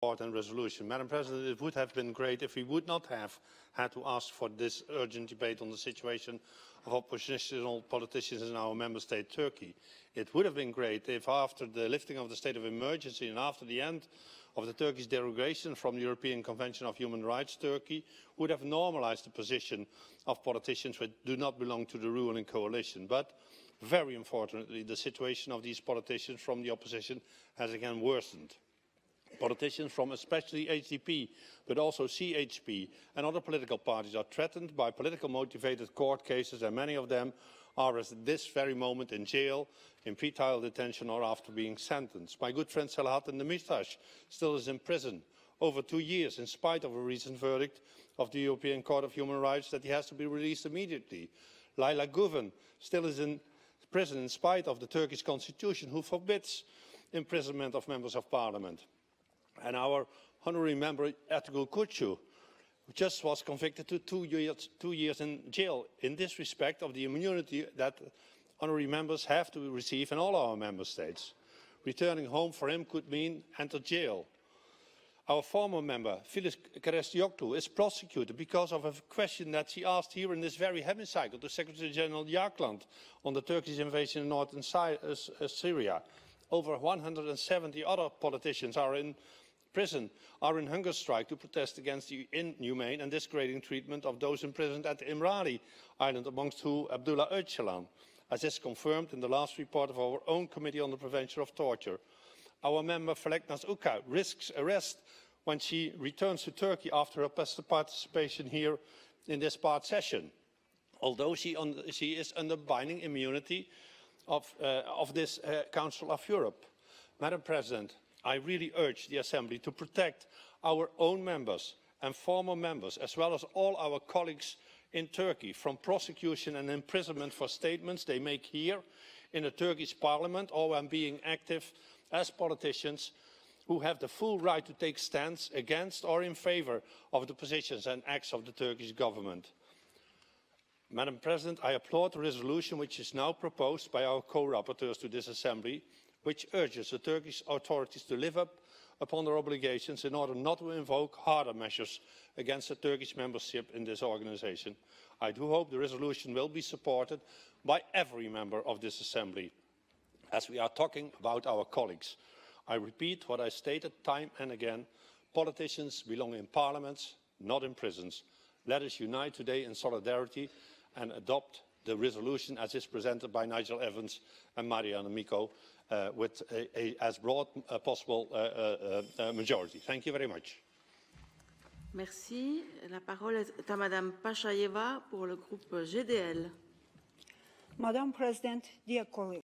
report and resolution. Madam President, it would have been great if we would not have had to ask for this urgent debate on the situation of oppositional politicians in our member state, Turkey. It would have been great if, after the lifting of the state of emergency and after the end of the Turkish derogation from the European Convention of Human Rights, Turkey would have normalised the position of politicians who do not belong to the ruling coalition. But, very unfortunately, the situation of these politicians from the opposition has again worsened. Politicians from especially HDP, but also CHP and other political parties are threatened by politically motivated court cases, and many of them are at this very moment in jail, in pre-trial detention or after being sentenced. My good friend Selahattin Demirtas still is in prison over 2 years in spite of a recent verdict of the European Court of Human Rights that he has to be released immediately. Layla Guven still is in prison in spite of the Turkish constitution, who forbids imprisonment of members of parliament. And our honorary member Ertuğrul Kutcu just was convicted to 2 years in jail in this respect of the immunity that honorary members have to receive in all our member states. Returning home for him could mean enter jail. Our former member, Phyllis Kerestioglu, is prosecuted because of a question that she asked here in this very hemicycle to Secretary General Jagland on the Turkish invasion in northern Syria. Over 170 other politicians are in prison, are in hunger strike to protest against the inhumane and disgrading treatment of those imprisoned at Imrali Island, amongst whom Abdullah Öcalan, as is confirmed in the last report of our own Committee on the Prevention of Torture. Our member Feleknas Uca risks arrest when she returns to Turkey after her participation here in this part session, although she is under binding immunity of this Council of Europe. Madam President, I really urge the Assembly to protect our own members and former members, as well as all our colleagues in Turkey, from prosecution and imprisonment for statements they make here in the Turkish parliament or when being active as politicians who have the full right to take stands against or in favour of the positions and acts of the Turkish government. Madam President, I applaud the resolution which is now proposed by our co-rapporteurs to this Assembly, which urges the Turkish authorities to live up upon their obligations in order not to invoke harder measures against the Turkish membership in this organisation. I do hope the resolution will be supported by every member of this Assembly, as we are talking about our colleagues. I repeat what I stated time and again: politicians belong in parliaments, not in prisons. Let us unite today in solidarity and adopt the resolution as is presented by Nigel Evans and Marianne Miko with as broad possible majority. Thank you very much. Merci. La parole est à Madame Pashayeva pour le groupe GDL. Madam President, dear colleagues,